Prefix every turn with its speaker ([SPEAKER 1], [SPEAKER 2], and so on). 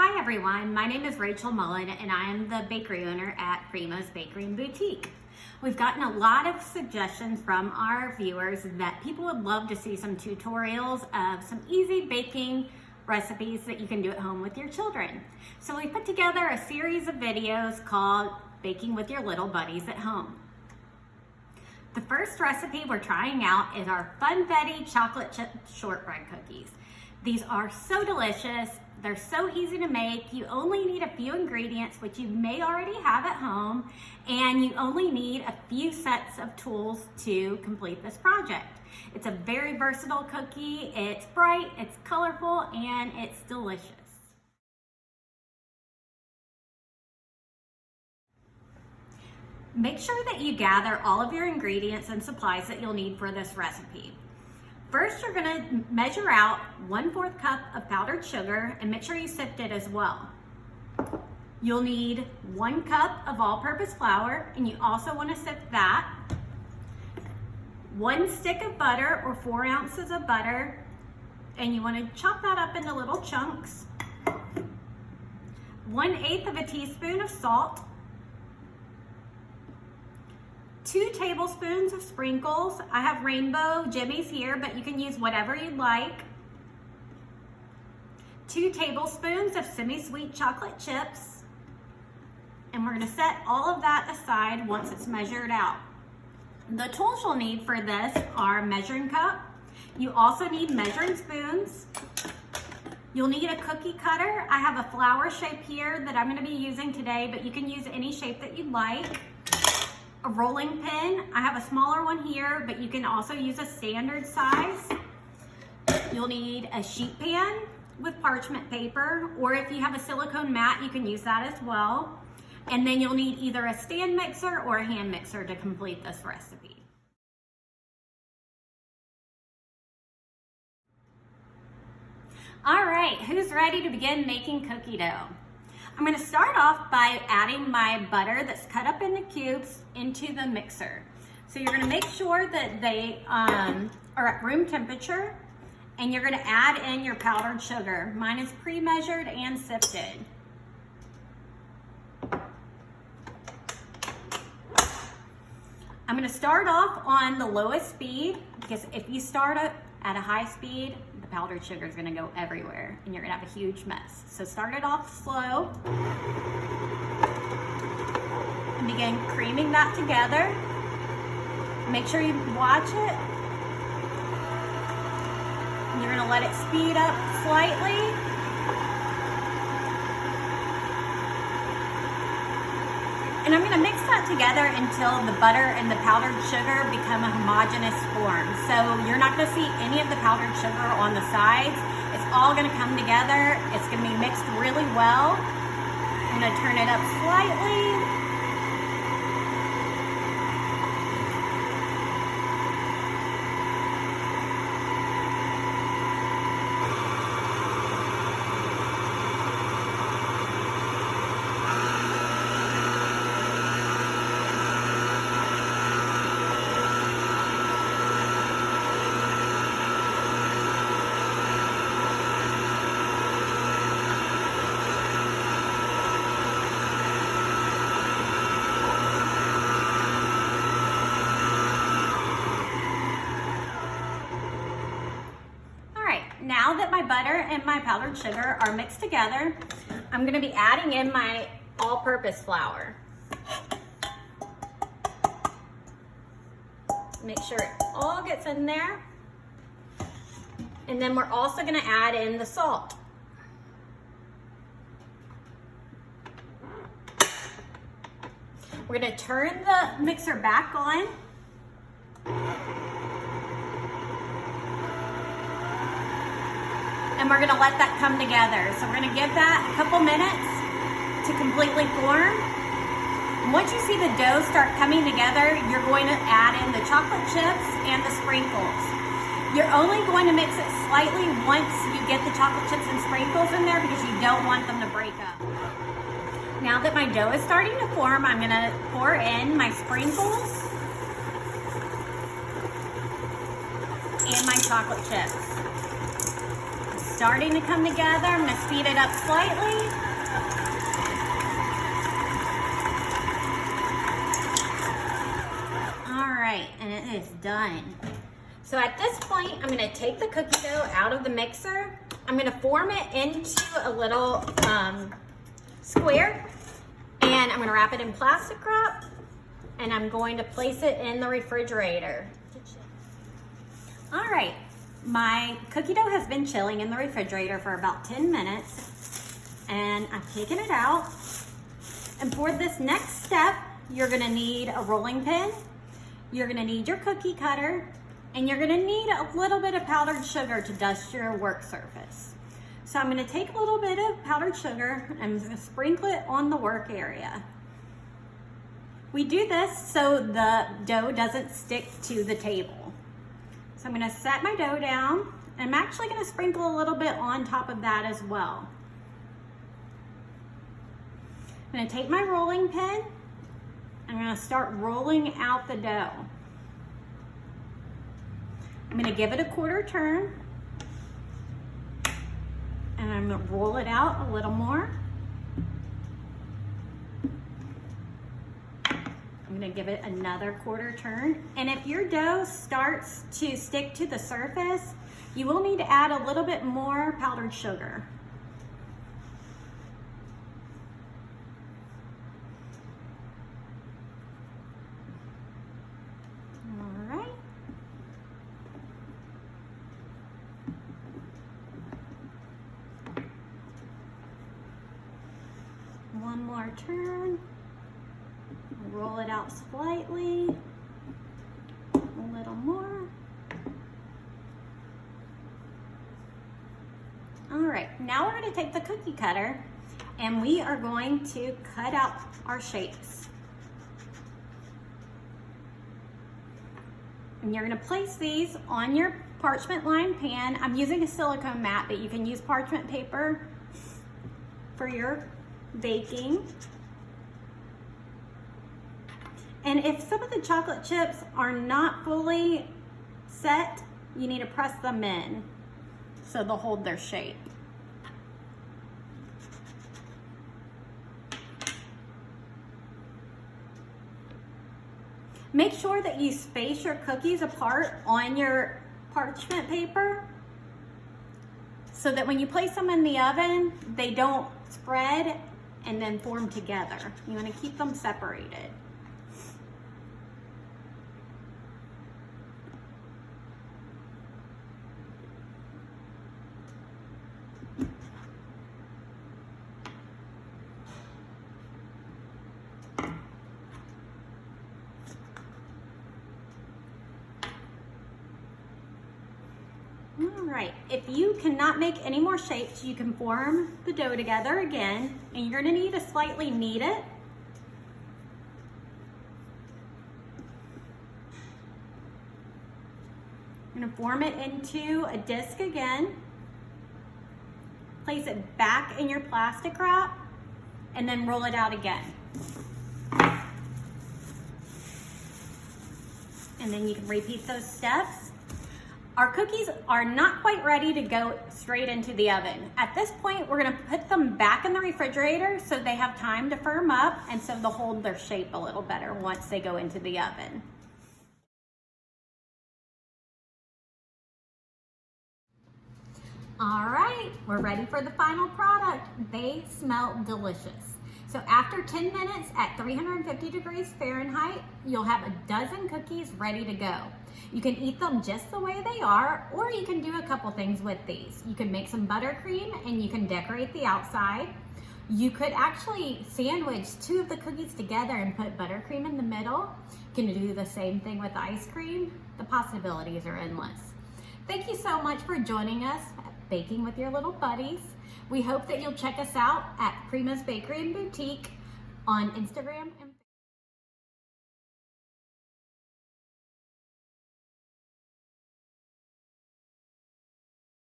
[SPEAKER 1] Hi everyone, my name is Rachel Mullen and I am the bakery owner at Primo's Bakery and Boutique. We've gotten a lot of suggestions from our viewers that people would love to see some tutorials of some easy baking recipes that you can do at home with your children. So we put together a series of videos called Baking with Your Little Buddies at Home. The first recipe we're trying out is our Funfetti chocolate chip shortbread cookies. These are so delicious. They're so easy to make. You only need a few ingredients, which you may already have at home, and you only need a few sets of tools to complete this project. It's a very versatile cookie. It's bright, it's colorful, and it's delicious. Make sure that you gather all of your ingredients and supplies that you'll need for this recipe. First, you're gonna measure out 1/4 cup of powdered sugar and make sure you sift it as well. You'll need 1 cup of all-purpose flour, and you also wanna sift that. 1 stick of butter or 4 ounces of butter, and you wanna chop that up into little chunks. 1/8 of a teaspoon of salt. 2 tablespoons of sprinkles. I have rainbow jimmies here, but you can use whatever you'd like. 2 tablespoons of semi-sweet chocolate chips. And we're gonna set all of that aside once it's measured out. The tools you'll need for this are a measuring cup. You also need measuring spoons. You'll need a cookie cutter. I have a flower shape here that I'm gonna be using today, but you can use any shape that you'd like. A rolling pin. I have a smaller one here, but you can also use a standard size. You'll need a sheet pan with parchment paper, or if you have a silicone mat, you can use that as well. And then you'll need either a stand mixer or a hand mixer to complete this recipe. All right, who's ready to begin making cookie dough? I'm gonna start off by adding my butter that's cut up into cubes into the mixer. So you're gonna make sure that they are at room temperature, and you're gonna add in your powdered sugar. Mine is pre-measured and sifted. I'm gonna start off on the lowest speed, because if you start it at a high speed, the powdered sugar is gonna go everywhere and you're gonna have a huge mess. So start it off slow and begin creaming that together. Make sure you watch it. And you're gonna let it speed up slightly. And I'm gonna mix that together until the butter and the powdered sugar become a homogeneous form. So you're not gonna see any of the powdered sugar on the sides. It's all gonna come together. It's gonna be mixed really well. I'm gonna turn it up slightly. Now that my butter and my powdered sugar are mixed together, I'm gonna be adding in my all-purpose flour. Make sure it all gets in there. And then we're also gonna add in the salt. We're gonna turn the mixer back on. And we're gonna let that come together. So we're gonna give that a couple minutes to completely form. And once you see the dough start coming together, you're going to add in the chocolate chips and the sprinkles. You're only going to mix it slightly once you get the chocolate chips and sprinkles in there, because you don't want them to break up. Now that my dough is starting to form, I'm gonna pour in my sprinkles and my chocolate chips. starting to come together. I'm gonna speed it up slightly. All right, and it is done. So at this point, I'm gonna take the cookie dough out of the mixer. I'm gonna form it into a little square, and I'm gonna wrap it in plastic wrap, and I'm going to place it in the refrigerator. All right, my cookie dough has been chilling in the refrigerator for about 10 minutes, and I've taken it out. And for this next step, you're gonna need a rolling pin, you're gonna need your cookie cutter, and you're gonna need a little bit of powdered sugar to dust your work surface. So I'm gonna take a little bit of powdered sugar and I'm gonna sprinkle it on the work area. We do this so the dough doesn't stick to the table. So I'm gonna set my dough down, and I'm actually gonna sprinkle a little bit on top of that as well. I'm gonna take my rolling pin, I'm gonna start rolling out the dough. I'm gonna give it a quarter turn, and I'm gonna roll it out a little more. I'm gonna give it another quarter turn. And if your dough starts to stick to the surface, you will need to add a little bit more powdered sugar. All right. One more turn. Roll it out slightly, a little more. All right, now we're going to take the cookie cutter and we are going to cut out our shapes. And you're going to place these on your parchment lined pan. I'm using a silicone mat, but you can use parchment paper for your baking. And if some of the chocolate chips are not fully set, you need to press them in so they'll hold their shape. Make sure that you space your cookies apart on your parchment paper so that when you place them in the oven, they don't spread and then form together. You want to keep them separated. All right, if you cannot make any more shapes, you can form the dough together again, and you're gonna need to slightly knead it. You're gonna form it into a disc again, place it back in your plastic wrap, and then roll it out again. And then you can repeat those steps. Our cookies are not quite ready to go straight into the oven. At this point, we're gonna put them back in the refrigerator so they have time to firm up and so they'll hold their shape a little better once they go into the oven. All right, we're ready for the final product. They smell delicious. So after 10 minutes at 350 degrees Fahrenheit, you'll have a dozen cookies ready to go. You can eat them just the way they are, or you can do a couple things with these. You can make some buttercream and you can decorate the outside. You could actually sandwich two of the cookies together and put buttercream in the middle. You can do the same thing with ice cream. The possibilities are endless. Thank you so much for joining us at Baking with Your Little Buddies. We hope that you'll check us out at Primo's Bakery and Boutique on Instagram and